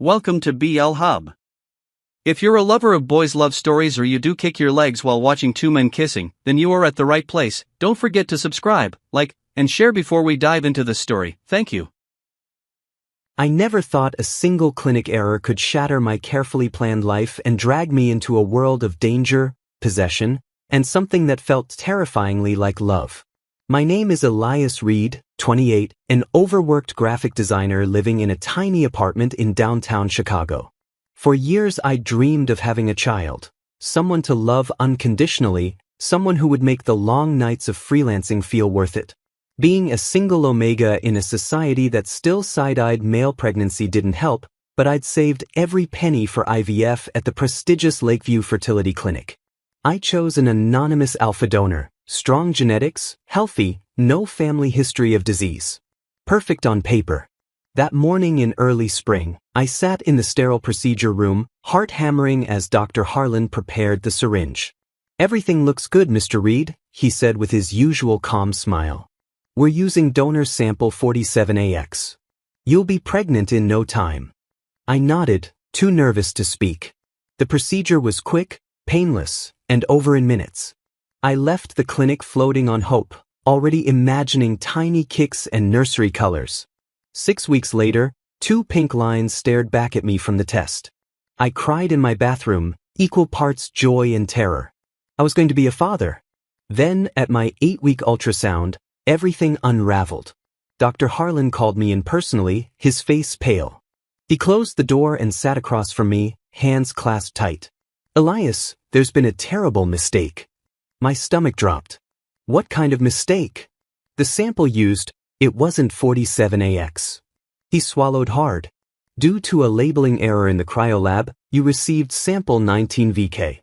Welcome to BL Hub. If you're a lover of boys' love stories or you do kick your legs while watching two men kissing, then you are at the right place. Don't forget to subscribe, like, and share before we dive into this story. Thank you. I never thought a single clinic error could shatter my carefully planned life and drag me into a world of danger, possession, and something that felt terrifyingly like love. My name is Elias Reed, 28, an overworked graphic designer living in a tiny apartment in downtown Chicago. For years I dreamed of having a child, someone to love unconditionally, someone who would make the long nights of freelancing feel worth it. Being a single omega in a society that still side-eyed male pregnancy didn't help, but I'd saved every penny for IVF at the prestigious Lakeview Fertility Clinic. I chose an anonymous alpha donor, strong genetics, healthy, no family history of disease. Perfect on paper. That morning in early spring, I sat in the sterile procedure room, heart hammering as Dr. Harlan prepared the syringe. "Everything looks good, Mr. Reed," he said with his usual calm smile. "We're using donor sample 47AX. You'll be pregnant in no time." I nodded, too nervous to speak. The procedure was quick, painless, and over in minutes. I left the clinic floating on hope, already imagining tiny kicks and nursery colors. 6 weeks later, 2 pink lines stared back at me from the test. I cried in my bathroom, equal parts joy and terror. I was going to be a father. Then, at my 8-week ultrasound, everything unraveled. Dr. Harlan called me in personally, his face pale. He closed the door and sat across from me, hands clasped tight. "Elias, there's been a terrible mistake." My stomach dropped. What kind of mistake? The sample used, it wasn't 47AX. He swallowed hard. "Due to a labeling error in the cryolab, you received sample 19VK.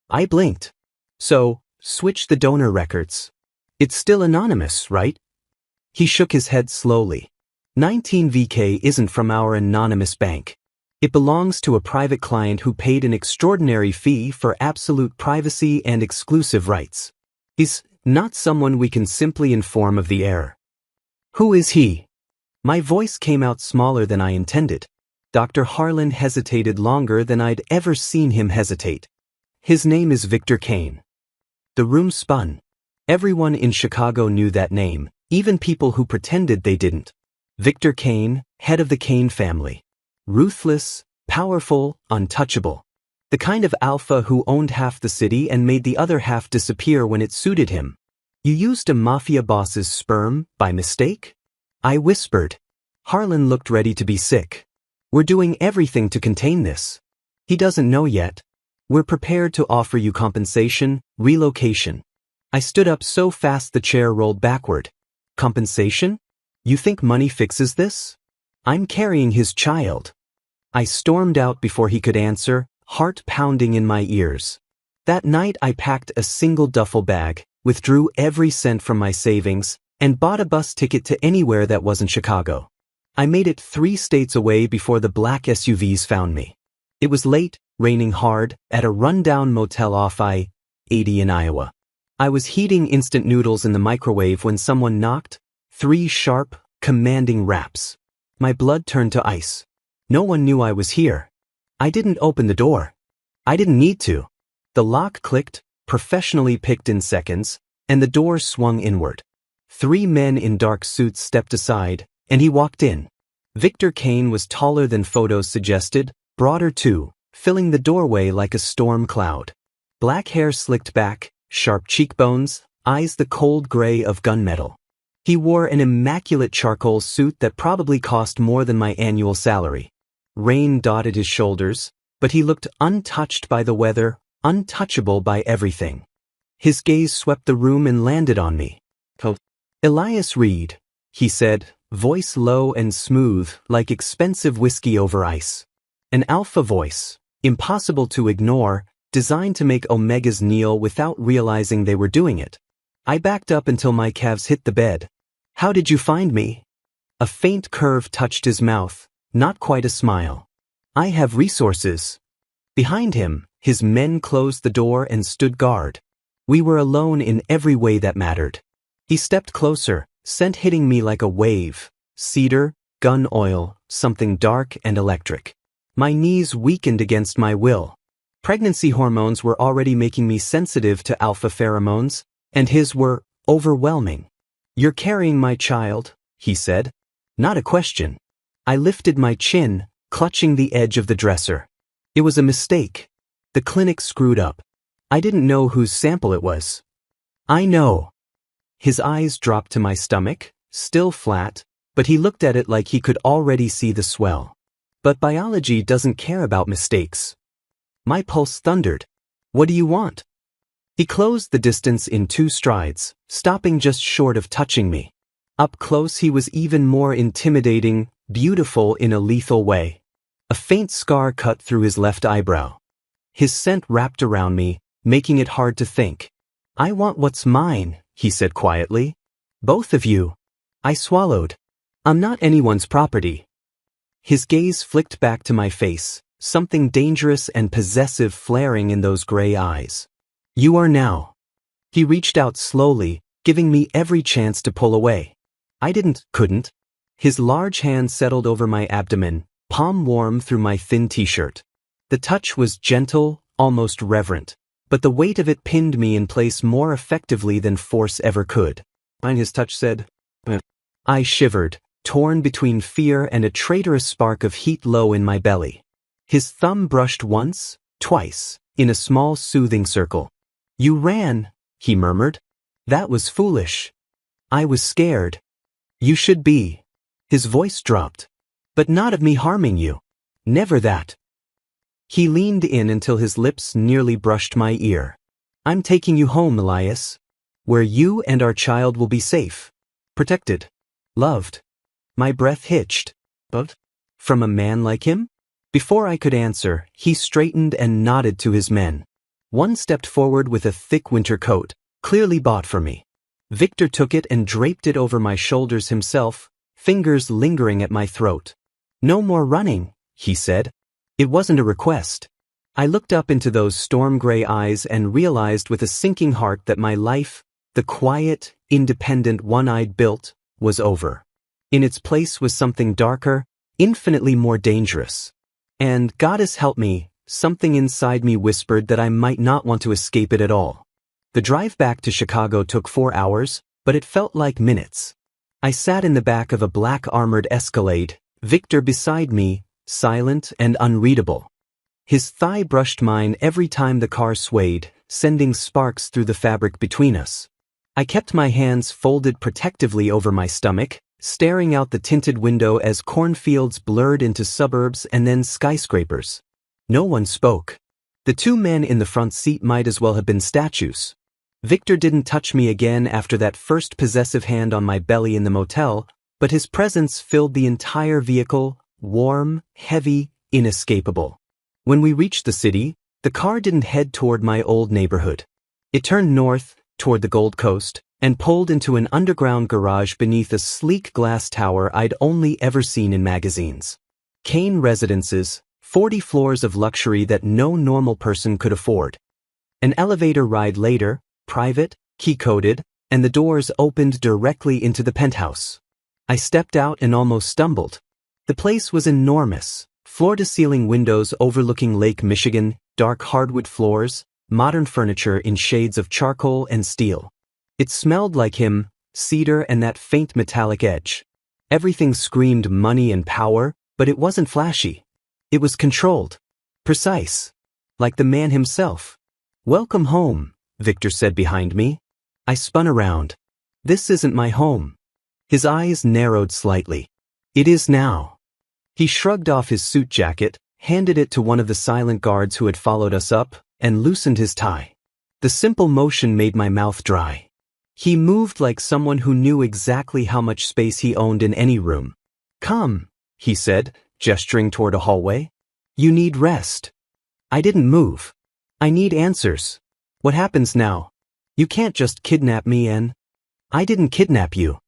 I blinked. "So, switch the donor records. It's still anonymous, right?" He shook his head slowly. 19VK isn't from our anonymous bank. It belongs to a private client who paid an extraordinary fee for absolute privacy and exclusive rights. He's not someone we can simply inform of the error." "Who is he?" My voice came out smaller than I intended. Dr. Harlan hesitated longer than I'd ever seen him hesitate. "His name is Victor Kane." The room spun. Everyone in Chicago knew that name, even people who pretended they didn't. Victor Kane, head of the Kane family. Ruthless, powerful, untouchable. The kind of alpha who owned half the city and made the other half disappear when it suited him. "You used a mafia boss's sperm, by mistake?" I whispered. Harlan looked ready to be sick. "We're doing everything to contain this. He doesn't know yet. We're prepared to offer you compensation, relocation." I stood up so fast the chair rolled backward. "Compensation? You think money fixes this? I'm carrying his child." I stormed out before he could answer, heart pounding in my ears. That night I packed a single duffel bag, withdrew every cent from my savings, and bought a bus ticket to anywhere that wasn't Chicago. I made it 3 states away before the black SUVs found me. It was late, raining hard, at a rundown motel off I-80 in Iowa. I was heating instant noodles in the microwave when someone knocked. 3 sharp, commanding raps. My blood turned to ice. No one knew I was here. I didn't open the door. I didn't need to. The lock clicked, professionally picked in seconds, and the door swung inward. 3 men in dark suits stepped aside, and he walked in. Victor Kane was taller than photos suggested, broader too, filling the doorway like a storm cloud. Black hair slicked back, sharp cheekbones, eyes the cold gray of gunmetal. He wore an immaculate charcoal suit that probably cost more than my annual salary. Rain dotted his shoulders, but he looked untouched by the weather, untouchable by everything. His gaze swept the room and landed on me. "Elias Reed," he said, voice low and smooth like expensive whiskey over ice. An alpha voice, impossible to ignore, designed to make omegas kneel without realizing they were doing it. I backed up until my calves hit the bed. "How did you find me?" A faint curve touched his mouth, not quite a smile. "I have resources." Behind him, his men closed the door and stood guard. We were alone in every way that mattered. He stepped closer, scent hitting me like a wave. Cedar, gun oil, something dark and electric. My knees weakened against my will. Pregnancy hormones were already making me sensitive to alpha pheromones, and his were overwhelming. "You're carrying my child," he said. Not a question. I lifted my chin, clutching the edge of the dresser. It was a mistake. The clinic screwed up. I didn't know whose sample it was. "I know." His eyes dropped to my stomach, still flat, but he looked at it like he could already see the swell. But biology doesn't care about mistakes. My pulse thundered. "What do you want?" He closed the distance in 2 strides, stopping just short of touching me. Up close he was even more intimidating, beautiful in a lethal way. A faint scar cut through his left eyebrow. His scent wrapped around me, making it hard to think. "I want what's mine," he said quietly. "Both of you." I swallowed. "I'm not anyone's property." His gaze flicked back to my face, something dangerous and possessive flaring in those gray eyes. "You are now." He reached out slowly, giving me every chance to pull away. I couldn't. His large hand settled over my abdomen, palm warm through my thin t-shirt. The touch was gentle, almost reverent, but the weight of it pinned me in place more effectively than force ever could. And his touch said, I shivered, torn between fear and a traitorous spark of heat low in my belly. His thumb brushed once, twice, in a small soothing circle. "You ran," he murmured. "That was foolish." I was scared. "You should be." His voice dropped. "But not of me harming you. Never that." He leaned in until his lips nearly brushed my ear. "I'm taking you home, Elias, where you and our child will be safe, protected, loved." My breath hitched. "But from a man like him?" Before I could answer, he straightened and nodded to his men. One stepped forward with a thick winter coat, clearly bought for me. Victor took it and draped it over my shoulders himself, fingers lingering at my throat. "No more running," he said. It wasn't a request. I looked up into those storm-gray eyes and realized with a sinking heart that my life, the quiet, independent one-eyed built, was over. In its place was something darker, infinitely more dangerous. And, goddess help me, something inside me whispered that I might not want to escape it at all. The drive back to Chicago took 4 hours, but it felt like minutes. I sat in the back of a black armored Escalade, Victor beside me, silent and unreadable. His thigh brushed mine every time the car swayed, sending sparks through the fabric between us. I kept my hands folded protectively over my stomach, staring out the tinted window as cornfields blurred into suburbs and then skyscrapers. No one spoke. The 2 men in the front seat might as well have been statues. Victor didn't touch me again after that first possessive hand on my belly in the motel, but his presence filled the entire vehicle, warm, heavy, inescapable. When we reached the city, the car didn't head toward my old neighborhood. It turned north, toward the Gold Coast, and pulled into an underground garage beneath a sleek glass tower I'd only ever seen in magazines. Kane Residences, 40 floors of luxury that no normal person could afford. An elevator ride later, private, key-coded, and the doors opened directly into the penthouse. I stepped out and almost stumbled. The place was enormous, floor-to-ceiling windows overlooking Lake Michigan, dark hardwood floors, modern furniture in shades of charcoal and steel. It smelled like him, cedar and that faint metallic edge. Everything screamed money and power, but it wasn't flashy. It was controlled. Precise. Like the man himself. "Welcome home," Victor said behind me. I spun around. "This isn't my home." His eyes narrowed slightly. "It is now." He shrugged off his suit jacket, handed it to one of the silent guards who had followed us up, and loosened his tie. The simple motion made my mouth dry. He moved like someone who knew exactly how much space he owned in any room. "Come," he said, gesturing toward a hallway. "You need rest." I didn't move. "I need answers. What happens now? You can't just kidnap me and—" "I didn't kidnap you."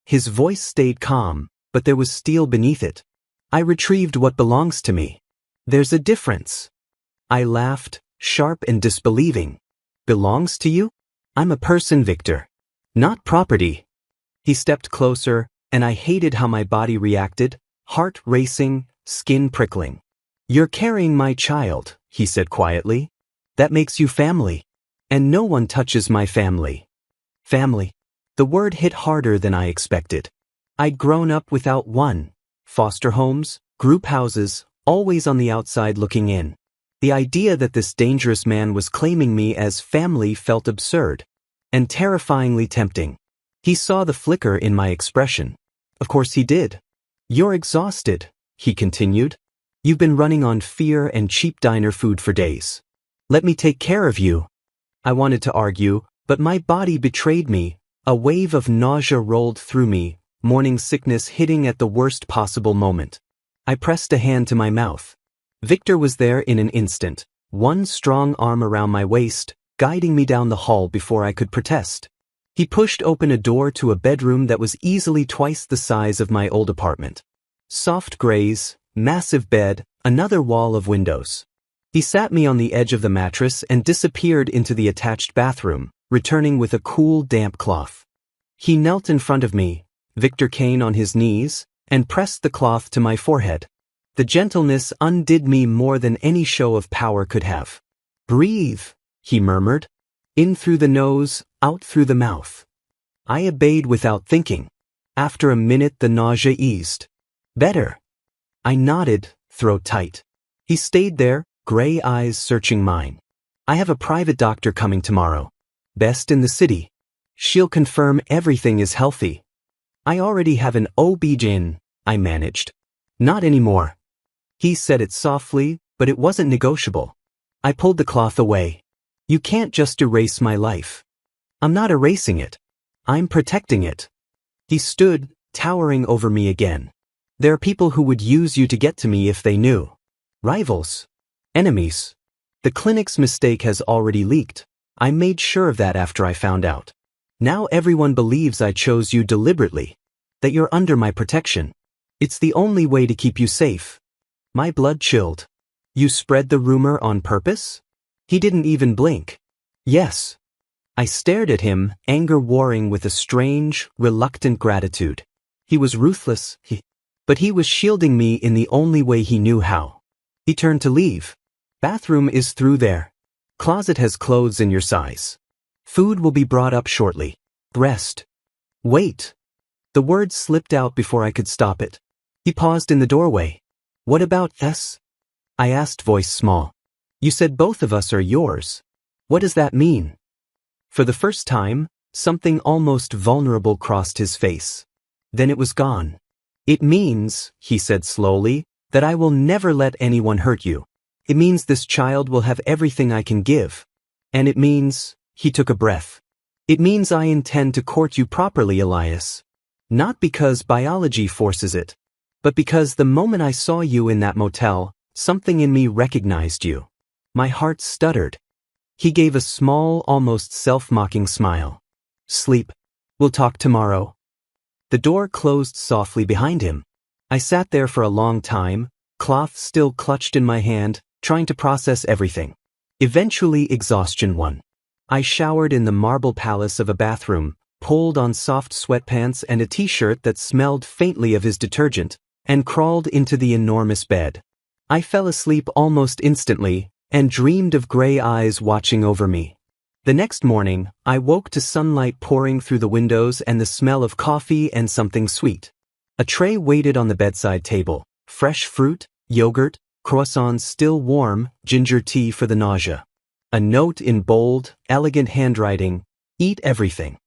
His voice stayed calm, but there was steel beneath it. "I retrieved what belongs to me. There's a difference." I laughed, sharp and disbelieving. "Belongs to you? I'm a person, Victor. Not property." He stepped closer, and I hated how my body reacted, heart racing, skin prickling. "You're carrying my child," he said quietly. "That makes you family. And no one touches my family." Family. The word hit harder than I expected. I'd grown up without one. Foster homes, group houses, always on the outside looking in. The idea that this dangerous man was claiming me as family felt absurd and terrifyingly tempting. He saw the flicker in my expression. Of course he did. "You're exhausted," he continued. "You've been running on fear and cheap diner food for days. Let me take care of you." I wanted to argue, but my body betrayed me. A wave of nausea rolled through me, morning sickness hitting at the worst possible moment. I pressed a hand to my mouth. Victor was there in an instant, one strong arm around my waist, guiding me down the hall before I could protest. He pushed open a door to a bedroom that was easily twice the size of my old apartment. Soft grays, massive bed, another wall of windows. He sat me on the edge of the mattress and disappeared into the attached bathroom, returning with a cool, damp cloth. He knelt in front of me, Victor Kane on his knees, and pressed the cloth to my forehead. The gentleness undid me more than any show of power could have. "Breathe," he murmured. "In through the nose, out through the mouth." I obeyed without thinking. After a minute the nausea eased. "Better." I nodded, throat tight. He stayed there, gray eyes searching mine. "I have a private doctor coming tomorrow. Best in the city. She'll confirm everything is healthy." "I already have an OB-GYN, I managed. "Not anymore." He said it softly, but it wasn't negotiable. I pulled the cloth away. "You can't just erase my life." "I'm not erasing it. I'm protecting it." He stood, towering over me again. "There are people who would use you to get to me if they knew. Rivals. Enemies. The clinic's mistake has already leaked. I made sure of that after I found out. Now everyone believes I chose you deliberately. That you're under my protection. It's the only way to keep you safe." My blood chilled. "You spread the rumor on purpose?" He didn't even blink. "Yes." I stared at him, anger warring with a strange, reluctant gratitude. He was ruthless, but he was shielding me in the only way he knew how. He turned to leave. "Bathroom is through there. Closet has clothes in your size. Food will be brought up shortly. Rest." "Wait." The word slipped out before I could stop it. He paused in the doorway. "What about us?" I asked, voice small. "You said both of us are yours. What does that mean?" For the first time, something almost vulnerable crossed his face. Then it was gone. "It means," he said slowly, "that I will never let anyone hurt you. It means this child will have everything I can give. And it means," he took a breath, "it means I intend to court you properly, Elias. Not because biology forces it, but because the moment I saw you in that motel, something in me recognized you." My heart stuttered. He gave a small, almost self-mocking smile. "Sleep. We'll talk tomorrow." The door closed softly behind him. I sat there for a long time, cloth still clutched in my hand, trying to process everything. Eventually exhaustion won. I showered in the marble palace of a bathroom, pulled on soft sweatpants and a t-shirt that smelled faintly of his detergent, and crawled into the enormous bed. I fell asleep almost instantly, and dreamed of gray eyes watching over me. The next morning, I woke to sunlight pouring through the windows and the smell of coffee and something sweet. A tray waited on the bedside table, fresh fruit, yogurt, croissants still warm, ginger tea for the nausea. A note in bold, elegant handwriting, "Eat everything."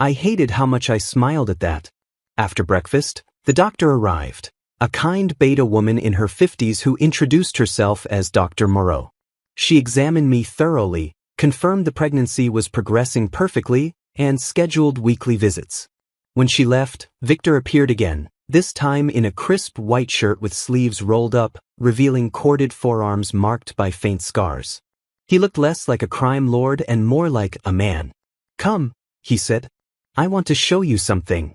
I hated how much I smiled at that. After breakfast, the doctor arrived, a kind beta woman in her 50s who introduced herself as Dr. Moreau. She examined me thoroughly, confirmed the pregnancy was progressing perfectly, and scheduled weekly visits. When she left, Victor appeared again, this time in a crisp white shirt with sleeves rolled up, revealing corded forearms marked by faint scars. He looked less like a crime lord and more like a man. "Come," he said. "I want to show you something."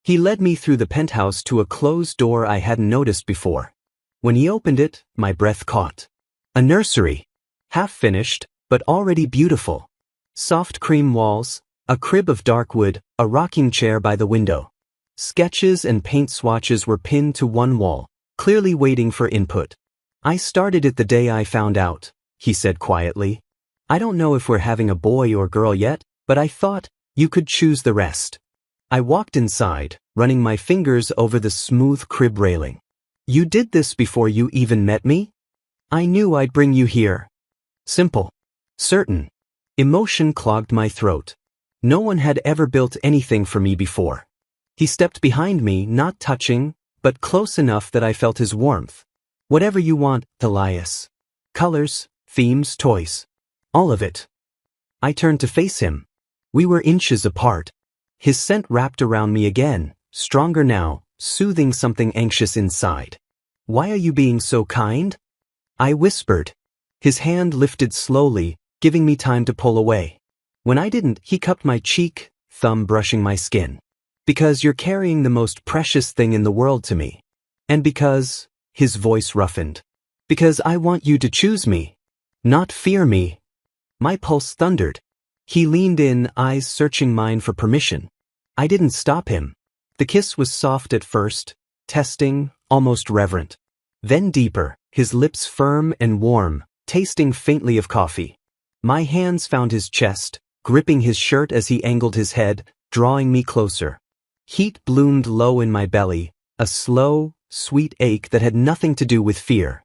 He led me through the penthouse to a closed door I hadn't noticed before. When he opened it, my breath caught. A nursery. Half finished, but already beautiful. Soft cream walls, a crib of dark wood, a rocking chair by the window. Sketches and paint swatches were pinned to one wall, clearly waiting for input. I started it the day I found out, he said quietly. I don't know if we're having a boy or girl yet, but I thought you could choose the rest. I walked inside, running my fingers over the smooth crib railing. You did this before you even met me? I knew I'd bring you here. Simple. Certain. Emotion clogged my throat. No one had ever built anything for me before. He stepped behind me, not touching, but close enough that I felt his warmth. Whatever you want, Elias. Colors, themes, toys. All of it. I turned to face him. We were inches apart. His scent wrapped around me again, stronger now, soothing something anxious inside. Why are you being so kind? I whispered. His hand lifted slowly, giving me time to pull away. When I didn't, he cupped my cheek, thumb brushing my skin. Because you're carrying the most precious thing in the world to me. And because, his voice roughened. Because I want you to choose me. Not fear me. My pulse thundered. He leaned in, eyes searching mine for permission. I didn't stop him. The kiss was soft at first, testing, almost reverent. Then deeper, his lips firm and warm, tasting faintly of coffee. My hands found his chest, gripping his shirt as he angled his head, drawing me closer. Heat bloomed low in my belly, a slow, sweet ache that had nothing to do with fear.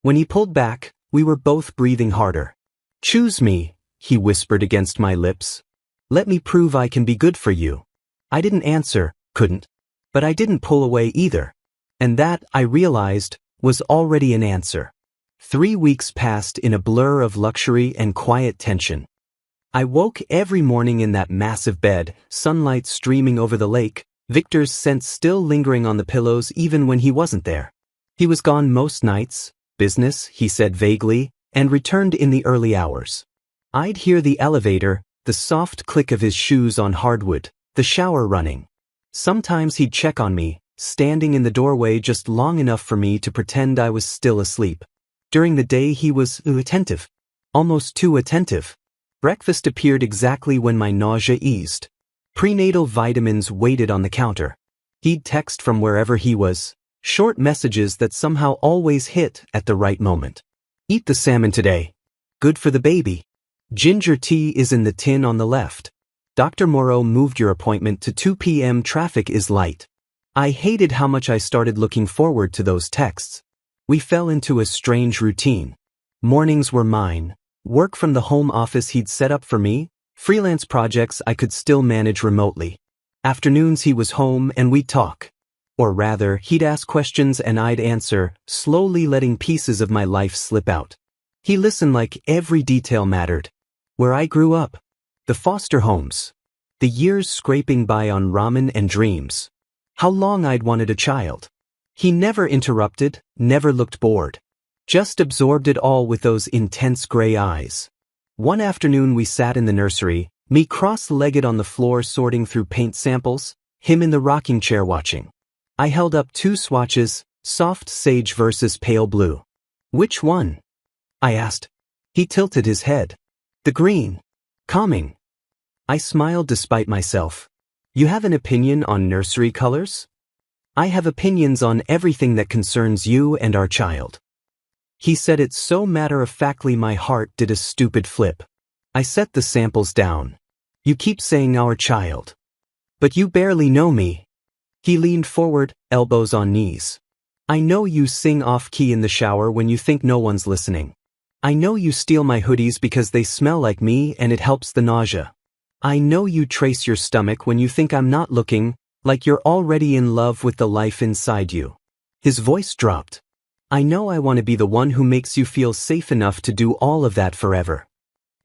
When he pulled back, we were both breathing harder. Choose me, he whispered against my lips. Let me prove I can be good for you. I didn't answer, couldn't. But I didn't pull away either. And that, I realized, was already an answer. 3 weeks passed in a blur of luxury and quiet tension. I woke every morning in that massive bed, sunlight streaming over the lake, Victor's scent still lingering on the pillows even when he wasn't there. He was gone most nights, business, he said vaguely, and returned in the early hours. I'd hear the elevator, the soft click of his shoes on hardwood, the shower running. Sometimes he'd check on me, standing in the doorway just long enough for me to pretend I was still asleep. During the day he was attentive. Almost too attentive. Breakfast appeared exactly when my nausea eased. Prenatal vitamins waited on the counter. He'd text from wherever he was, short messages that somehow always hit at the right moment. Eat the salmon today. Good for the baby. Ginger tea is in the tin on the left. Dr. Moreau moved your appointment to 2 p.m. Traffic is light. I hated how much I started looking forward to those texts. We fell into a strange routine. Mornings were mine. Work from the home office he'd set up for me, freelance projects I could still manage remotely. Afternoons he was home and we'd talk. Or rather, he'd ask questions and I'd answer, slowly letting pieces of my life slip out. He listened like every detail mattered. Where I grew up. The foster homes. The years scraping by on ramen and dreams. How long I'd wanted a child. He never interrupted, never looked bored. Just absorbed it all with those intense gray eyes. One afternoon we sat in the nursery, me cross-legged on the floor sorting through paint samples, him in the rocking chair watching. I held up 2 swatches, soft sage versus pale blue. Which one? I asked. He tilted his head. The green. Calming. I smiled despite myself. You have an opinion on nursery colors? I have opinions on everything that concerns you and our child. He said it so matter-of-factly my heart did a stupid flip. I set the samples down. You keep saying our child. But you barely know me. He leaned forward, elbows on knees. I know you sing off-key in the shower when you think no one's listening. I know you steal my hoodies because they smell like me and it helps the nausea. I know you trace your stomach when you think I'm not looking, like you're already in love with the life inside you. His voice dropped. I know I want to be the one who makes you feel safe enough to do all of that forever.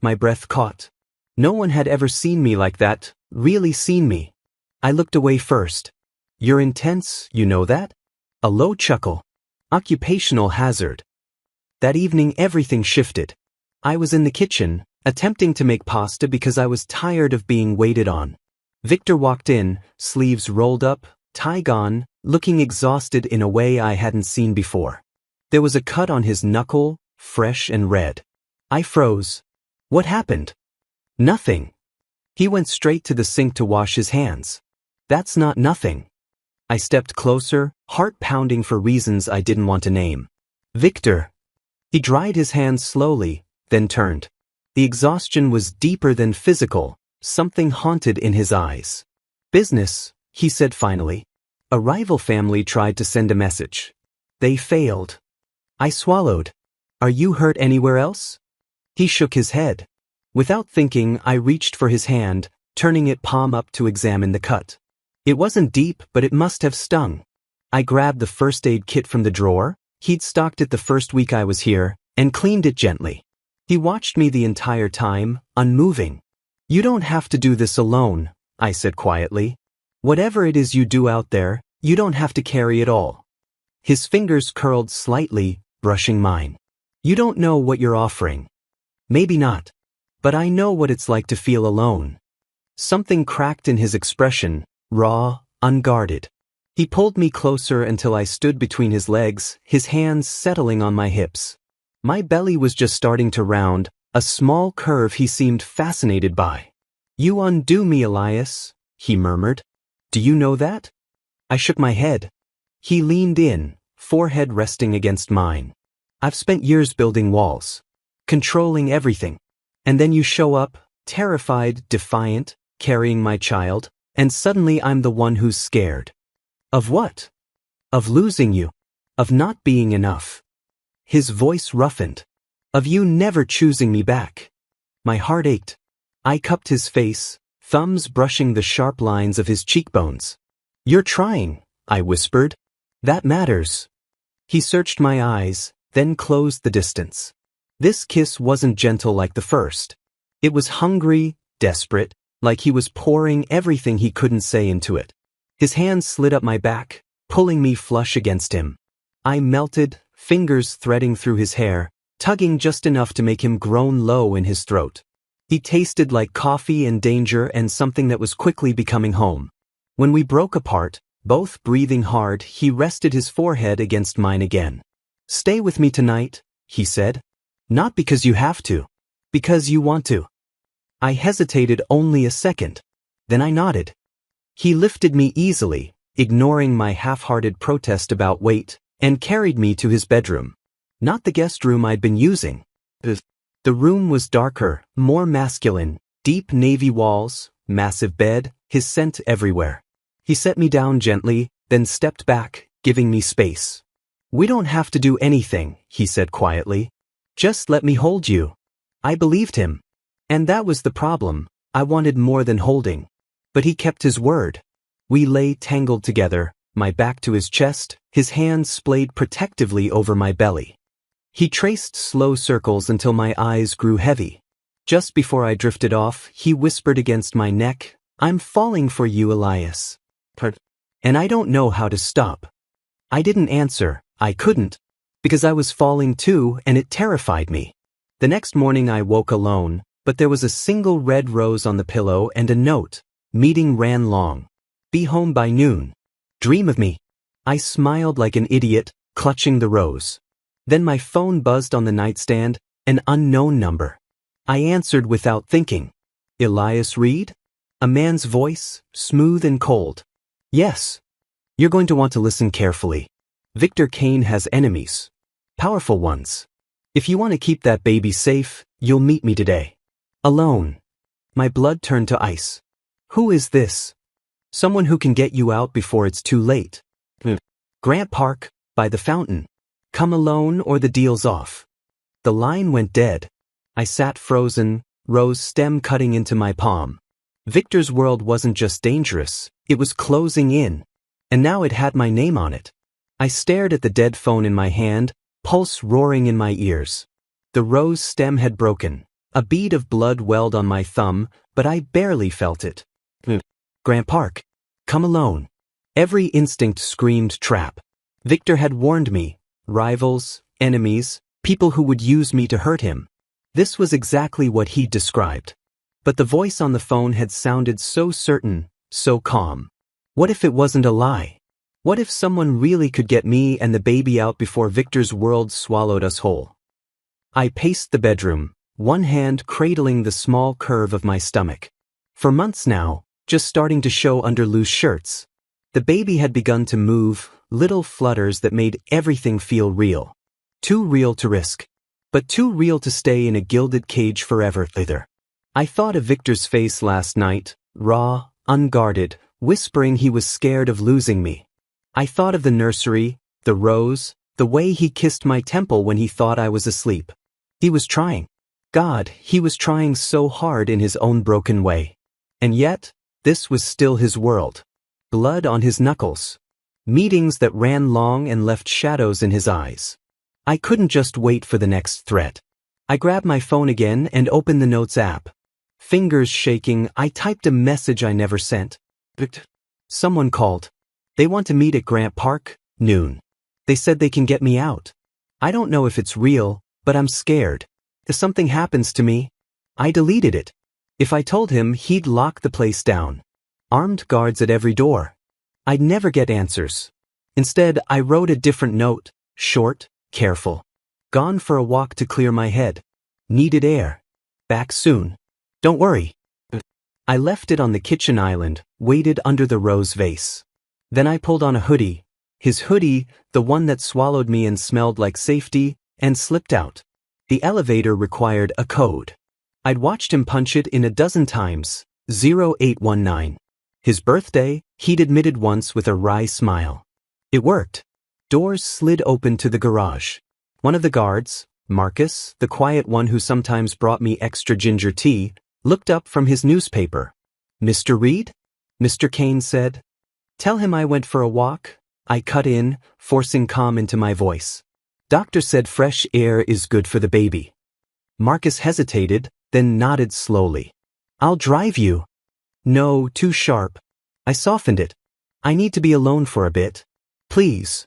My breath caught. No one had ever seen me like that, really seen me. I looked away first. You're intense, you know that? A low chuckle. Occupational hazard. That evening everything shifted. I was in the kitchen, attempting to make pasta because I was tired of being waited on. Victor walked in, sleeves rolled up, tie gone, looking exhausted in a way I hadn't seen before. There was a cut on his knuckle, fresh and red. I froze. What happened? Nothing. He went straight to the sink to wash his hands. That's not nothing. I stepped closer, heart pounding for reasons I didn't want to name. Victor, He dried his hands slowly, then turned. The exhaustion was deeper than physical, something haunted in his eyes. "Business," he said finally. "A rival family tried to send a message. They failed." I swallowed. "Are you hurt anywhere else?" He shook his head. Without thinking, I reached for his hand, turning it palm up to examine the cut. It wasn't deep, but it must have stung. I grabbed the first aid kit from the drawer, he'd stocked it the first week I was here, and cleaned it gently. He watched me the entire time, unmoving. "You don't have to do this alone," I said quietly. "Whatever it is you do out there, you don't have to carry it all." His fingers curled slightly, brushing mine. "You don't know what you're offering." "Maybe not. But I know what it's like to feel alone." Something cracked in his expression, raw, unguarded. He pulled me closer until I stood between his legs, his hands settling on my hips. My belly was just starting to round, a small curve he seemed fascinated by. "You undo me, Elias," he murmured. "Do you know that?" I shook my head. He leaned in, forehead resting against mine. "I've spent years building walls, controlling everything. And then you show up, terrified, defiant, carrying my child, and suddenly I'm the one who's scared." "Of what?" "Of losing you. Of not being enough." His voice roughened. "Of you never choosing me back." My heart ached. I cupped his face, thumbs brushing the sharp lines of his cheekbones. "You're trying," I whispered. "That matters." He searched my eyes, then closed the distance. This kiss wasn't gentle like the first. It was hungry, desperate, like he was pouring everything he couldn't say into it. His hands slid up my back, pulling me flush against him. I melted, fingers threading through his hair, tugging just enough to make him groan low in his throat. He tasted like coffee and danger and something that was quickly becoming home. When we broke apart, both breathing hard, he rested his forehead against mine again. "Stay with me tonight," he said. "Not because you have to. Because you want to." I hesitated only a second. Then I nodded. He lifted me easily, ignoring my half-hearted protest about weight, and carried me to his bedroom. Not the guest room I'd been using. The room was darker, more masculine, deep navy walls, massive bed, his scent everywhere. He set me down gently, then stepped back, giving me space. "We don't have to do anything," he said quietly. "Just let me hold you." I believed him. And that was the problem. I wanted more than holding. But he kept his word. We lay tangled together, my back to his chest, his hands splayed protectively over my belly. He traced slow circles until my eyes grew heavy. Just before I drifted off, he whispered against my neck, "I'm falling for you, Elias. And I don't know how to stop." I didn't answer. I couldn't. Because I was falling too, and it terrified me. The next morning I woke alone, but there was a single red rose on the pillow and a note. Meeting ran long. Be home by noon. Dream of me. I smiled like an idiot, clutching the rose. Then my phone buzzed on the nightstand, an unknown number. I answered without thinking. Elias Reed? A man's voice, smooth and cold. "Yes." "You're going to want to listen carefully. Victor Kane has enemies. Powerful ones. If you want to keep that baby safe, you'll meet me today. Alone." My blood turned to ice. "Who is this?" "Someone who can get you out before it's too late." "Grant Park, by the fountain. Come alone or the deal's off." The line went dead. I sat frozen, rose stem cutting into my palm. Victor's world wasn't just dangerous, it was closing in. And now it had my name on it. I stared at the dead phone in my hand, pulse roaring in my ears. The rose stem had broken. A bead of blood welled on my thumb, but I barely felt it. Grant Park. Come alone. Every instinct screamed trap. Victor had warned me. Rivals, enemies, people who would use me to hurt him. This was exactly what he'd described. But the voice on the phone had sounded so certain, so calm. What if it wasn't a lie? What if someone really could get me and the baby out before Victor's world swallowed us whole? I paced the bedroom, one hand cradling the small curve of my stomach. For months now, just starting to show under loose shirts. The baby had begun to move, little flutters that made everything feel real. Too real to risk. but too real to stay in a gilded cage forever either. I thought of Victor's face last night, raw, unguarded, whispering he was scared of losing me. I thought of the nursery, the rose, the way he kissed my temple when he thought I was asleep. He was trying. God, he was trying so hard in his own broken way. And yet, this was still his world. Blood on his knuckles. Meetings that ran long and left shadows in his eyes. I couldn't just wait for the next threat. I grabbed my phone again and opened the Notes app. Fingers shaking, I typed a message I never sent. Someone called. They want to meet at Grant Park, noon. They said they can get me out. I don't know if it's real, but I'm scared. If something happens to me, I deleted it. If I told him, he'd lock the place down. Armed guards at every door. I'd never get answers. Instead, I wrote a different note, short, careful. Gone for a walk to clear my head. Needed air. Back soon. Don't worry. I left it on the kitchen island, waited under the rose vase. Then I pulled on a hoodie. His hoodie, the one that swallowed me and smelled like safety, and slipped out. The elevator required a code. I'd watched him punch it in a dozen times. 0819. His birthday, he'd admitted once with a wry smile. It worked. Doors slid open to the garage. One of the guards, Marcus, the quiet one who sometimes brought me extra ginger tea, looked up from his newspaper. Mr. Reed? Mr. Kane said. Tell him I went for a walk. I cut in, forcing calm into my voice. Doctor said fresh air is good for the baby. Marcus hesitated, then nodded slowly. I'll drive you. No, too sharp. I softened it. I need to be alone for a bit. Please.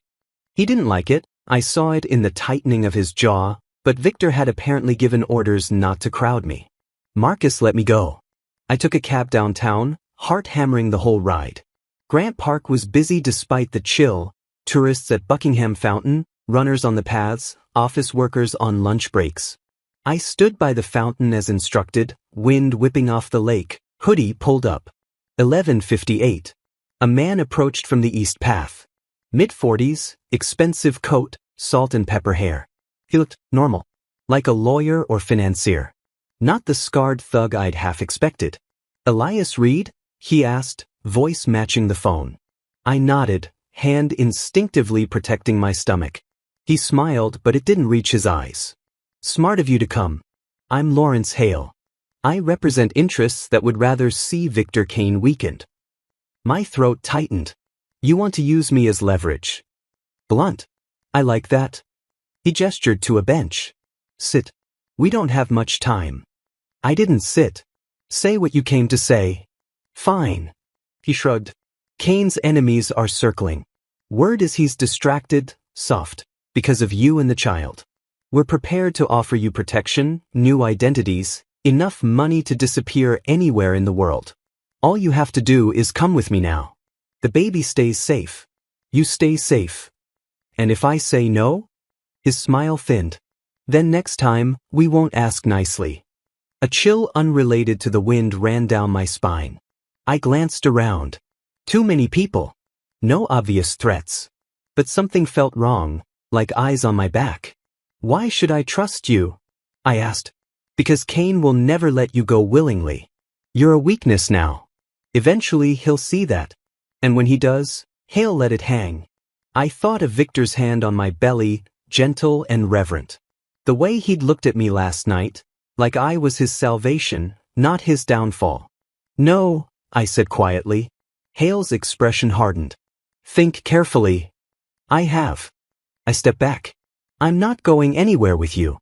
He didn't like it. I saw it in the tightening of his jaw, but Victor had apparently given orders not to crowd me. Marcus let me go. I took a cab downtown, heart hammering the whole ride. Grant Park was busy despite the chill. Tourists at Buckingham Fountain, runners on the paths, office workers on lunch breaks. I stood by the fountain as instructed, wind whipping off the lake, hoodie pulled up. 11:58. A man approached from the east path. Mid-40s, expensive coat, salt and pepper hair. He looked normal, like a lawyer or financier. Not the scarred thug I'd half expected. Elias Reed? He asked, voice matching the phone. I nodded, hand instinctively protecting my stomach. He smiled, but it didn't reach his eyes. Smart of you to come. I'm Lawrence Hale. I represent interests that would rather see Victor Kane weakened. My throat tightened. You want to use me as leverage. Blunt. I like that. He gestured to a bench. Sit. We don't have much time. I didn't sit. Say what you came to say. Fine. He shrugged. Kane's enemies are circling. Word is he's distracted, soft, because of you and the child. We're prepared to offer you protection, new identities, enough money to disappear anywhere in the world. All you have to do is come with me now. The baby stays safe. You stay safe. And if I say no? His smile thinned. Then next time, we won't ask nicely. A chill unrelated to the wind ran down my spine. I glanced around. Too many people. No obvious threats. But something felt wrong, like eyes on my back. Why should I trust you? I asked. Because Kane will never let you go willingly. You're a weakness now. Eventually he'll see that. And when he does, he'll let it hang. I thought of Victor's hand on my belly, gentle and reverent. The way he'd looked at me last night, like I was his salvation, not his downfall. No, I said quietly. Hale's expression hardened. Think carefully. I have. I stepped back. I'm not going anywhere with you.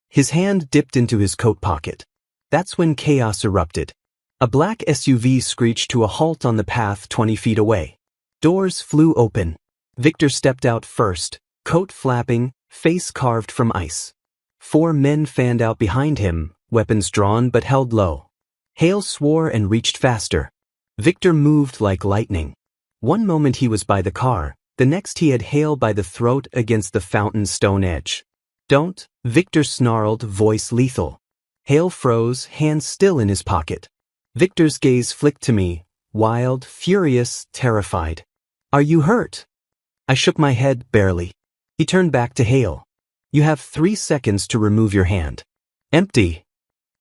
His hand dipped into his coat pocket. That's when chaos erupted. A black SUV screeched to a halt on the path 20 feet away. Doors flew open. Victor stepped out first, coat flapping, face carved from ice. 4 men fanned out behind him, weapons drawn but held low. Hale swore and reached faster. Victor moved like lightning. One moment he was by the car, the next he had Hale by the throat against the fountain's stone edge. Don't, Victor snarled, voice lethal. Hale froze, hand still in his pocket. Victor's gaze flicked to me, wild, furious, terrified. Are you hurt? I shook my head, barely. He turned back to Hale. You have 3 seconds to remove your hand. Empty.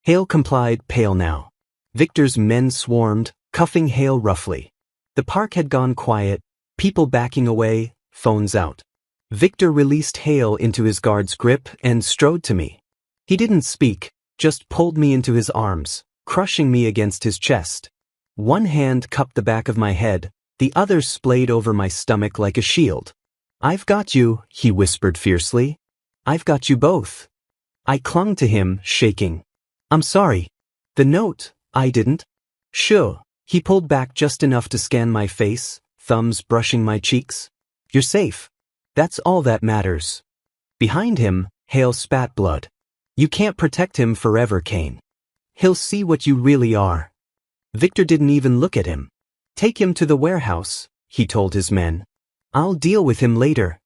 Hale complied, pale now. Victor's men swarmed, cuffing Hale roughly. The park had gone quiet, people backing away, phones out. Victor released Hale into his guard's grip and strode to me. He didn't speak, just pulled me into his arms, crushing me against his chest. One hand cupped the back of my head, the other splayed over my stomach like a shield. "I've got you," he whispered fiercely. "I've got you both." I clung to him, shaking. "I'm sorry. The note, I didn't." "Sure." He pulled back just enough to scan my face, thumbs brushing my cheeks. "You're safe. That's all that matters." Behind him, Hale spat blood. "You can't protect him forever, Kane. He'll see what you really are." Victor didn't even look at him. "Take him to the warehouse," he told his men. "I'll deal with him later."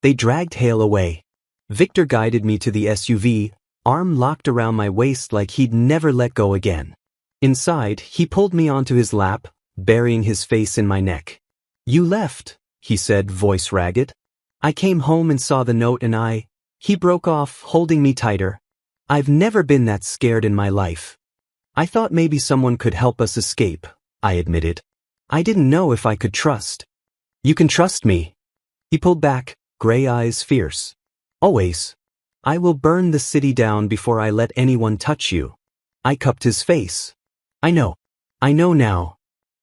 They dragged Hale away. Victor guided me to the SUV, arm locked around my waist like he'd never let go again. Inside, he pulled me onto his lap, burying his face in my neck. "You left," he said, voice ragged. "I came home and saw the note and He broke off, holding me tighter. "I've never been that scared in my life." "I thought maybe someone could help us escape," I admitted. "I didn't know if I could trust." "You can trust me." He pulled back, gray eyes fierce. "Always. I will burn the city down before I let anyone touch you." I cupped his face. I know now."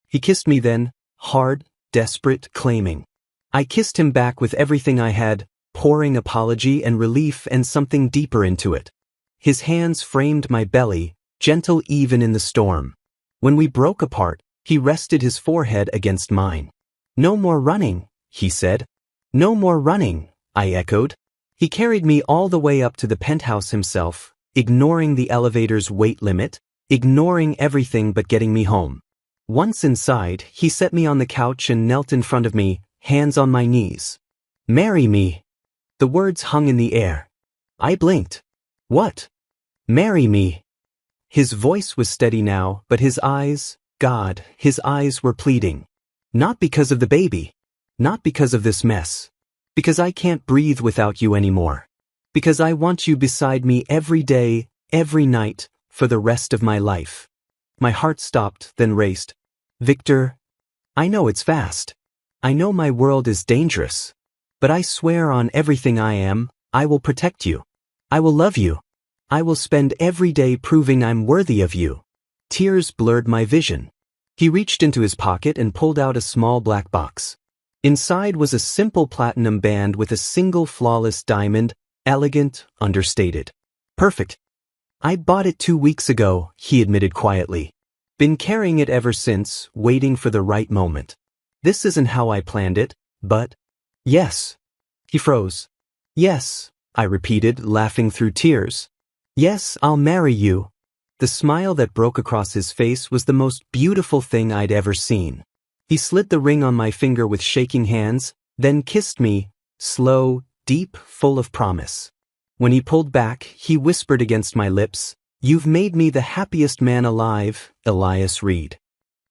He kissed me then, hard, desperate, claiming. I kissed him back with everything I had, pouring apology and relief and something deeper into it. His hands framed my belly, gentle even in the storm. When we broke apart, he rested his forehead against mine. "No more running," he said. "No more running," I echoed. He carried me all the way up to the penthouse himself, ignoring the elevator's weight limit, ignoring everything but getting me home. Once inside, he set me on the couch and knelt in front of me, hands on my knees. "Marry me." The words hung in the air. I blinked. "What?" "Marry me." His voice was steady now, but his eyes, God, his eyes were pleading. "Not because of the baby. Not because of this mess. Because I can't breathe without you anymore. Because I want you beside me every day, every night, for the rest of my life." My heart stopped, then raced. "Victor, I know it's fast. I know my world is dangerous. But I swear on everything I am, I will protect you. I will love you. I will spend every day proving I'm worthy of you." Tears blurred my vision. He reached into his pocket and pulled out a small black box. Inside was a simple platinum band with a single flawless diamond, elegant, understated. "Perfect. I bought it 2 weeks ago," he admitted quietly. "Been carrying it ever since, waiting for the right moment. This isn't how I planned it, but..." "Yes." He froze. "Yes," I repeated, laughing through tears. "Yes, I'll marry you." The smile that broke across his face was the most beautiful thing I'd ever seen. He slid the ring on my finger with shaking hands, then kissed me, slow, deep, full of promise. When he pulled back, he whispered against my lips, "You've made me the happiest man alive, Elias Reed."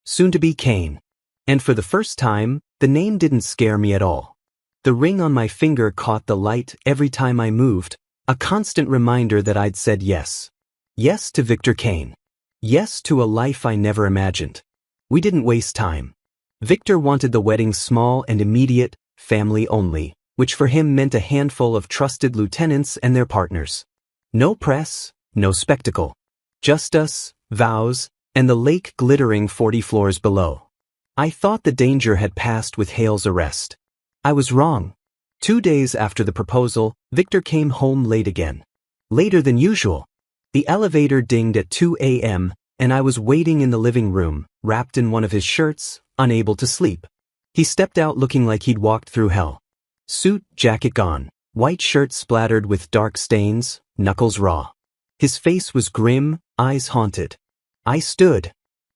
Soon to be Kane. And for the first time, the name didn't scare me at all. The ring on my finger caught the light every time I moved, a constant reminder that I'd said yes. Yes to Victor Kane. Yes to a life I never imagined. We didn't waste time. Victor wanted the wedding small and immediate, family only, which for him meant a handful of trusted lieutenants and their partners. No press, no spectacle. Just us, vows, and the lake glittering 40 floors below. I thought the danger had passed with Hale's arrest. I was wrong. 2 days after the proposal, Victor came home late again. Later than usual. The elevator dinged at 2 a.m., and I was waiting in the living room, wrapped in one of his shirts, unable to sleep. He stepped out looking like he'd walked through hell. Suit, jacket gone, white shirt splattered with dark stains, knuckles raw. His face was grim, eyes haunted. I stood.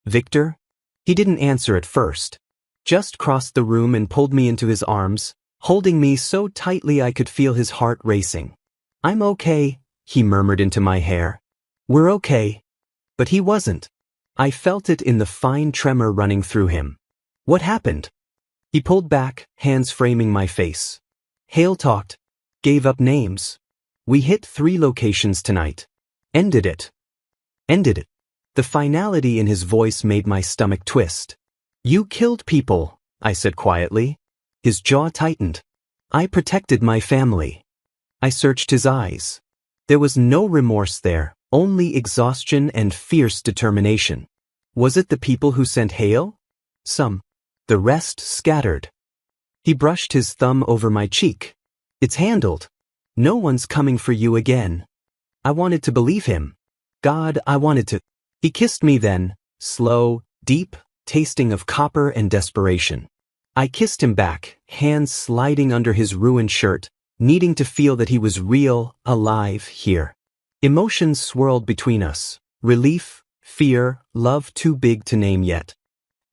"Victor?" He didn't answer at first. Just crossed the room and pulled me into his arms, holding me so tightly I could feel his heart racing. "I'm okay," he murmured into my hair. "We're okay." But he wasn't. I felt it in the fine tremor running through him. "What happened?" He pulled back, hands framing my face. "Hale talked. Gave up names. We hit 3 locations tonight. Ended it. Ended it. The finality in his voice made my stomach twist. You killed people, I said quietly. His jaw tightened. I protected my family. I searched his eyes. There was no remorse there, only exhaustion and fierce determination. Was it the people who sent hail? Some. The rest scattered. He brushed his thumb over my cheek. It's handled. No one's coming for you again. I wanted to believe him. God, I wanted to. He kissed me then, slow, deep, tasting of copper and desperation. I kissed him back, hands sliding under his ruined shirt, needing to feel that he was real, alive, here. Emotions swirled between us. Relief, fear, love too big to name yet.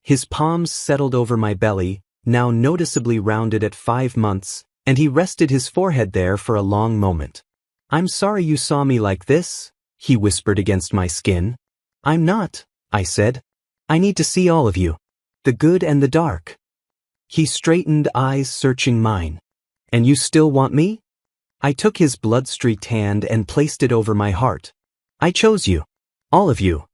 His palms settled over my belly, now noticeably rounded at 5 months, and he rested his forehead there for a long moment. I'm sorry you saw me like this, he whispered against my skin. I'm not, I said. I need to see all of you. The good and the dark. He straightened, eyes searching mine. And you still want me? I took his blood-streaked hand and placed it over my heart. I chose you. All of you.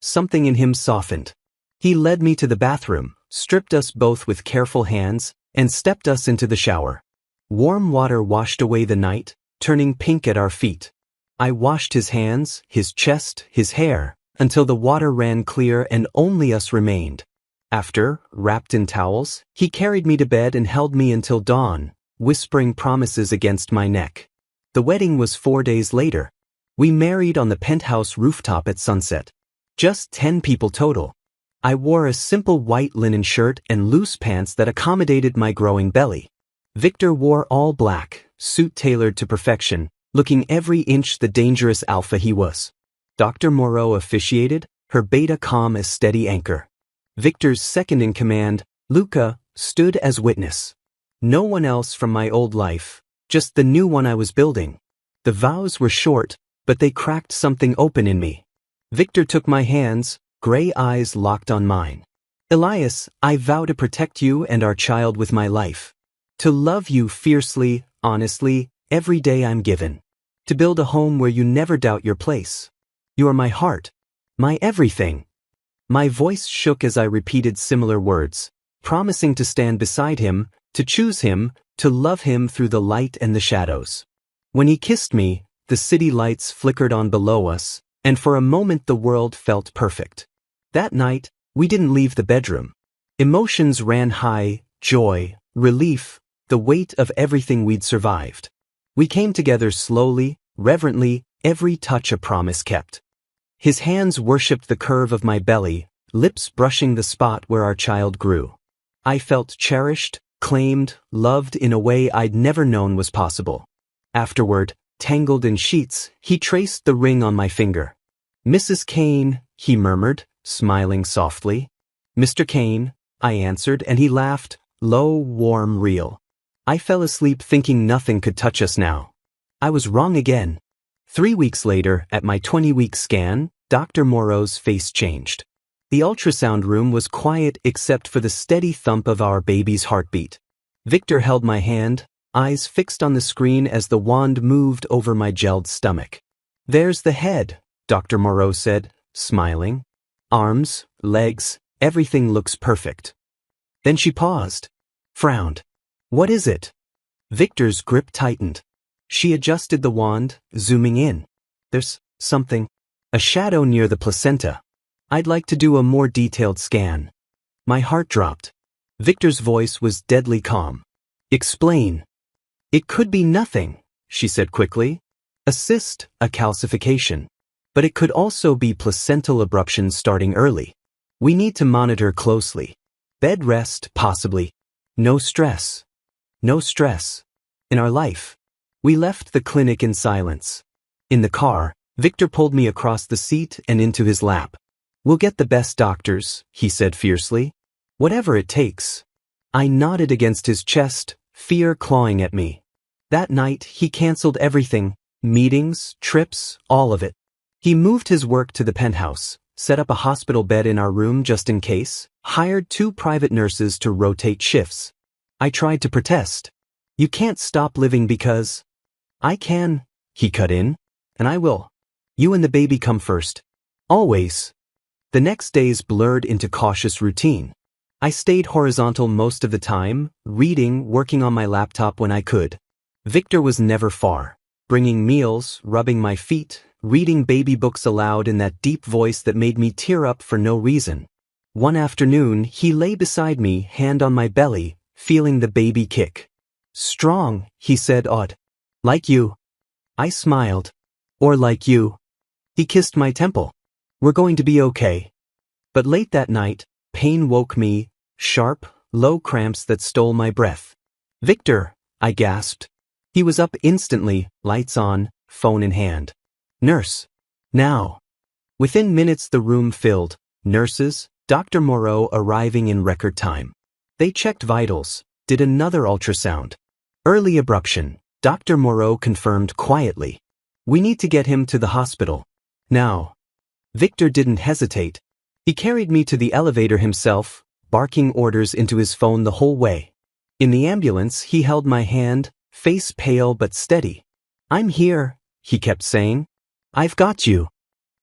Something in him softened. He led me to the bathroom, stripped us both with careful hands, and stepped us into the shower. Warm water washed away the night, turning pink at our feet. I washed his hands, his chest, his hair, until the water ran clear and only us remained. After, wrapped in towels, he carried me to bed and held me until dawn, whispering promises against my neck. The wedding was 4 days later. We married on the penthouse rooftop at sunset. Just 10 people total. I wore a simple white linen shirt and loose pants that accommodated my growing belly. Victor wore all black, suit tailored to perfection, looking every inch the dangerous alpha he was. Dr. Moreau officiated, her beta calm as steady anchor. Victor's second-in-command, Luca, stood as witness. No one else from my old life, just the new one I was building. The vows were short, but they cracked something open in me. Victor took my hands, gray eyes locked on mine. Elias, I vow to protect you and our child with my life. To love you fiercely, honestly, every day I'm given. To build a home where you never doubt your place. You are my heart, my everything. My voice shook as I repeated similar words, promising to stand beside him, to choose him, to love him through the light and the shadows. When he kissed me, the city lights flickered on below us, and for a moment the world felt perfect. That night, we didn't leave the bedroom. Emotions ran high, joy, relief, the weight of everything we'd survived. We came together slowly, reverently, every touch a promise kept. His hands worshipped the curve of my belly, lips brushing the spot where our child grew. I felt cherished, claimed, loved in a way I'd never known was possible. Afterward, tangled in sheets, he traced the ring on my finger. Mrs. Kane, he murmured, smiling softly. Mr. Kane, I answered, and he laughed, low, warm, real. I fell asleep thinking nothing could touch us now. I was wrong again. 3 weeks later, at my 20-week scan, Dr. Moreau's face changed. The ultrasound room was quiet except for the steady thump of our baby's heartbeat. Victor held my hand, eyes fixed on the screen as the wand moved over my gelled stomach. There's the head, Dr. Moreau said, smiling. Arms, legs, everything looks perfect. Then she paused, frowned. What is it? Victor's grip tightened. She adjusted the wand, zooming in. There's something. A shadow near the placenta. I'd like to do a more detailed scan. My heart dropped. Victor's voice was deadly calm. Explain. It could be nothing, she said quickly. A cyst, a calcification. But it could also be placental abruption starting early. We need to monitor closely. Bed rest, possibly. No stress. No stress. In our life. We left the clinic in silence. In the car, Victor pulled me across the seat and into his lap. We'll get the best doctors, he said fiercely. Whatever it takes. I nodded against his chest, fear clawing at me. That night, he canceled everything. Meetings, trips, all of it. He moved his work to the penthouse, set up a hospital bed in our room just in case, hired 2 private nurses to rotate shifts. I tried to protest. You can't stop living because... I can, he cut in. And I will. You and the baby come first. Always. The next days blurred into cautious routine. I stayed horizontal most of the time, reading, working on my laptop when I could. Victor was never far, bringing meals, rubbing my feet, reading baby books aloud in that deep voice that made me tear up for no reason. One afternoon, he lay beside me, hand on my belly, feeling the baby kick. Strong, he said, odd. Like you. I smiled. Or like you. He kissed my temple. We're going to be okay. But late that night, pain woke me, sharp, low cramps that stole my breath. Victor, I gasped. He was up instantly, lights on, phone in hand. Nurse. Now. Within minutes the room filled, nurses, Dr. Moreau arriving in record time. They checked vitals, did another ultrasound. Early abruption, Dr. Moreau confirmed quietly. We need to get him to the hospital. Now. Victor didn't hesitate. He carried me to the elevator himself, barking orders into his phone the whole way. In the ambulance, he held my hand, face pale but steady. I'm here, he kept saying. I've got you.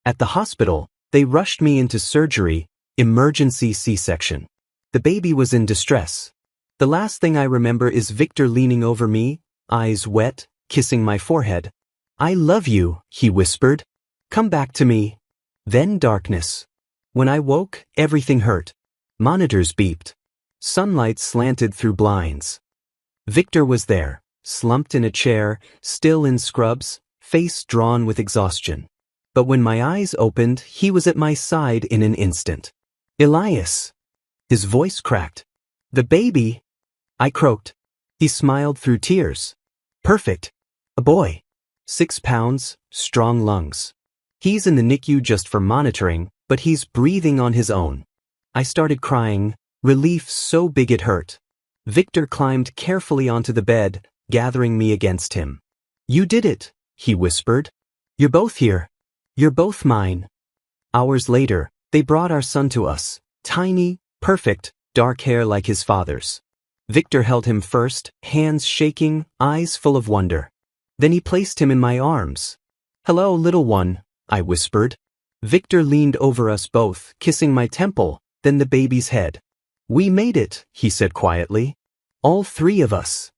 At the hospital, they rushed me into surgery, emergency C-section. The baby was in distress. The last thing I remember is Victor leaning over me, eyes wet, kissing my forehead. I love you, he whispered. Come back to me. Then darkness. When I woke, everything hurt. Monitors beeped. Sunlight slanted through blinds. Victor was there, slumped in a chair, still in scrubs, face drawn with exhaustion. But when my eyes opened, he was at my side in an instant. Elias. His voice cracked. The baby. I croaked. He smiled through tears. Perfect. A boy. 6 pounds, strong lungs. He's in the NICU just for monitoring, but he's breathing on his own. I started crying, relief so big it hurt. Victor climbed carefully onto the bed, gathering me against him. You did it, he whispered. You're both here. You're both mine. Hours later, they brought our son to us, tiny, perfect, dark hair like his father's. Victor held him first, hands shaking, eyes full of wonder. Then he placed him in my arms. Hello, little one, I whispered. Victor leaned over us both, kissing my temple, then the baby's head. We made it, he said quietly. All 3 of us.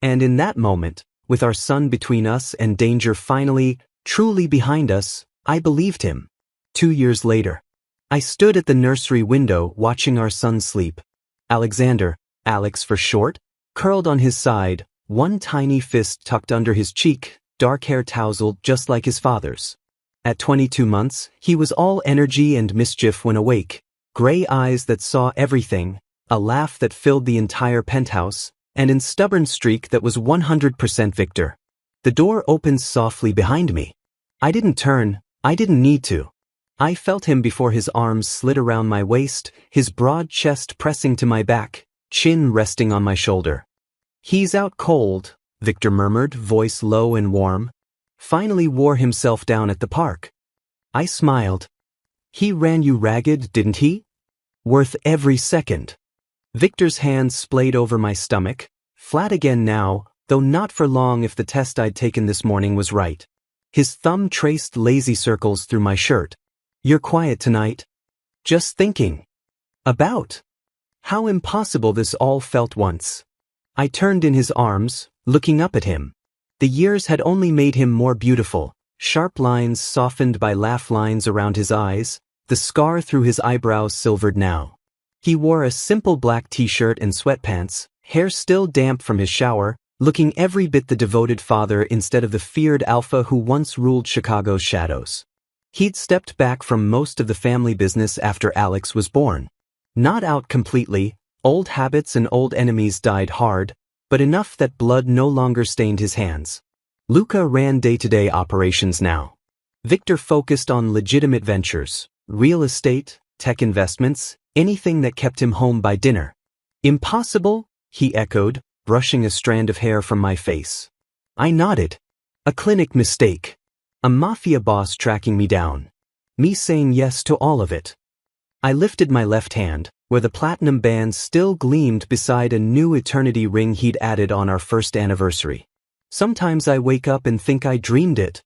And in that moment, with our son between us and danger finally, truly behind us, I believed him. 2 years later, I stood at the nursery window watching our son sleep. Alexander, Alex for short, curled on his side, one tiny fist tucked under his cheek, dark hair tousled just like his father's. At 22 months, he was all energy and mischief when awake, gray eyes that saw everything, a laugh that filled the entire penthouse, and a stubborn streak that was 100% Victor. The door opened softly behind me. I didn't turn, I didn't need to. I felt him before his arms slid around my waist, his broad chest pressing to my back, chin resting on my shoulder. He's out cold, Victor murmured, voice low and warm. Finally wore himself down at the park. I smiled. He ran you ragged, didn't he? Worth every second. Victor's hand splayed over my stomach, flat again now, though not for long if the test I'd taken this morning was right. His thumb traced lazy circles through my shirt. You're quiet tonight. Just thinking. About. How impossible this all felt once. I turned in his arms, looking up at him. The years had only made him more beautiful, sharp lines softened by laugh lines around his eyes, the scar through his eyebrows silvered now. He wore a simple black t-shirt and sweatpants, hair still damp from his shower, looking every bit the devoted father instead of the feared alpha who once ruled Chicago's shadows. He'd stepped back from most of the family business after Alex was born. Not out completely, old habits and old enemies died hard, but enough that blood no longer stained his hands. Luca ran day-to-day operations now. Victor focused on legitimate ventures, real estate, tech investments, anything that kept him home by dinner. Impossible? He echoed, brushing a strand of hair from my face. I nodded. A clinic mistake. A mafia boss tracking me down. Me saying yes to all of it. I lifted my left hand, where the platinum band still gleamed beside a new eternity ring he'd added on our first anniversary. Sometimes I wake up and think I dreamed it.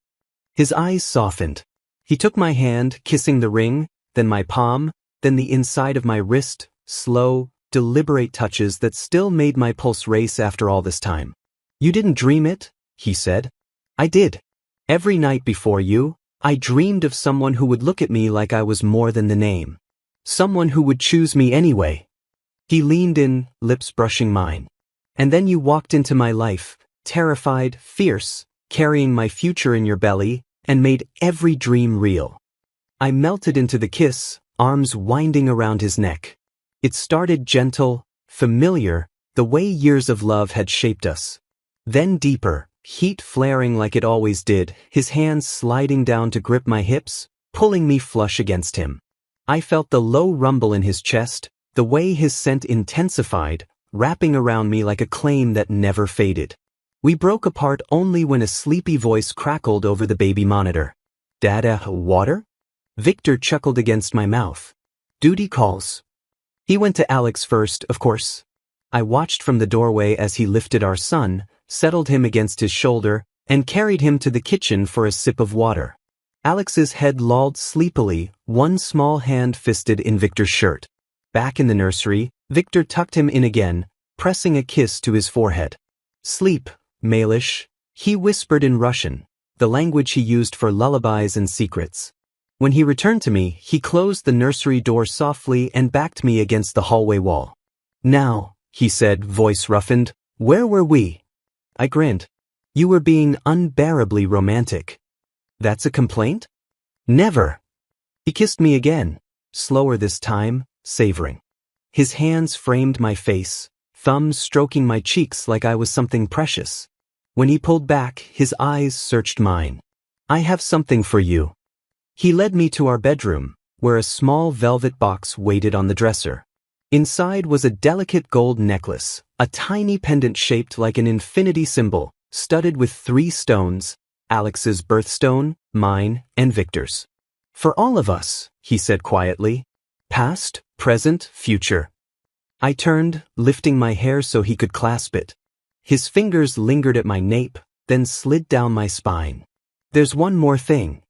His eyes softened. He took my hand, kissing the ring, then my palm, then the inside of my wrist, slow, deliberate touches that still made my pulse race after all this time. You didn't dream it, he said. I did. Every night before you, I dreamed of someone who would look at me like I was more than the name. Someone who would choose me anyway. He leaned in, lips brushing mine. And then you walked into my life, terrified, fierce, carrying my future in your belly, and made every dream real. I melted into the kiss, arms winding around his neck. It started gentle, familiar, the way years of love had shaped us. Then deeper, heat flaring like it always did, his hands sliding down to grip my hips, pulling me flush against him. I felt the low rumble in his chest, the way his scent intensified, wrapping around me like a claim that never faded. We broke apart only when a sleepy voice crackled over the baby monitor. Dada, water? Victor chuckled against my mouth. Duty calls. He went to Alex first, of course. I watched from the doorway as he lifted our son, settled him against his shoulder, and carried him to the kitchen for a sip of water. Alex's head lolled sleepily, one small hand fisted in Victor's shirt. Back in the nursery, Victor tucked him in again, pressing a kiss to his forehead. Sleep, Malish, he whispered in Russian, the language he used for lullabies and secrets. When he returned to me, he closed the nursery door softly and backed me against the hallway wall. Now, he said, voice roughened, where were we? I grinned. You were being unbearably romantic. That's a complaint? Never. He kissed me again, slower this time, savoring. His hands framed my face, thumbs stroking my cheeks like I was something precious. When he pulled back, his eyes searched mine. I have something for you. He led me to our bedroom, where a small velvet box waited on the dresser. Inside was a delicate gold necklace, a tiny pendant shaped like an infinity symbol, studded with 3 stones, Alex's birthstone, mine, and Victor's. For all of us, he said quietly. Past, present, future. I turned, lifting my hair so he could clasp it. His fingers lingered at my nape, then slid down my spine. There's one more thing.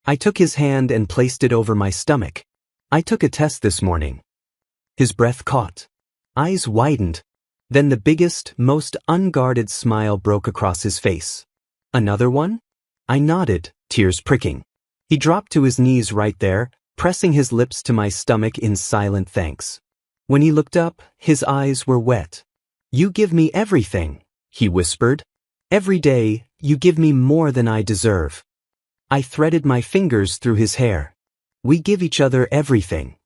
I took his hand and placed it over my stomach. I took a test this morning. His breath caught. Eyes widened. Then the biggest, most unguarded smile broke across his face. Another one? I nodded, tears pricking. He dropped to his knees right there, pressing his lips to my stomach in silent thanks. When he looked up, his eyes were wet. You give me everything, he whispered. Every day, you give me more than I deserve. I threaded my fingers through his hair. We give each other everything.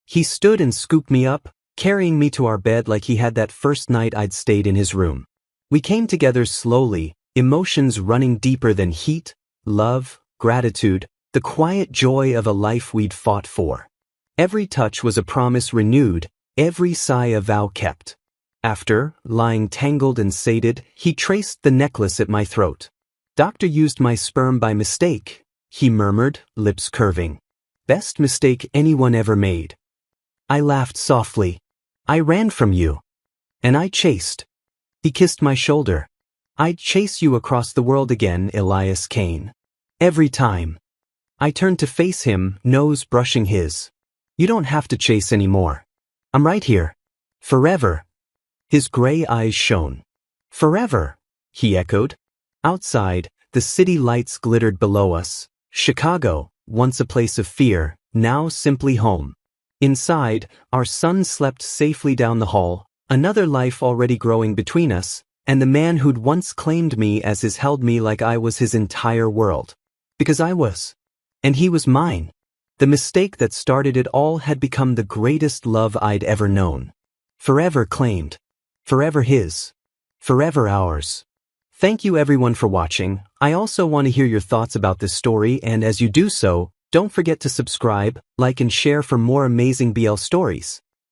He stood and scooped me up, carrying me to our bed like he had that first night I'd stayed in his room. We came together slowly, emotions running deeper than heat, love, gratitude, the quiet joy of a life we'd fought for. Every touch was a promise renewed, every sigh a vow kept. After, lying tangled and sated, he traced the necklace at my throat. Doctor used my sperm by mistake, he murmured, lips curving. Best mistake anyone ever made. I laughed softly. I ran from you. And I chased. He kissed my shoulder. I'd chase you across the world again, Elias Kane. Every time. I turned to face him, nose brushing his. You don't have to chase anymore. I'm right here. Forever. His gray eyes shone. Forever, he echoed. Outside, the city lights glittered below us. Chicago, once a place of fear, now simply home. Inside, our son slept safely down the hall, another life already growing between us, and the man who'd once claimed me as his held me like I was his entire world. Because I was. And he was mine. The mistake that started it all had become the greatest love I'd ever known. Forever claimed. Forever his. Forever ours. Thank you everyone for watching. I also want to hear your thoughts about this story, and as you do so, don't forget to subscribe, like and share for more amazing BL stories.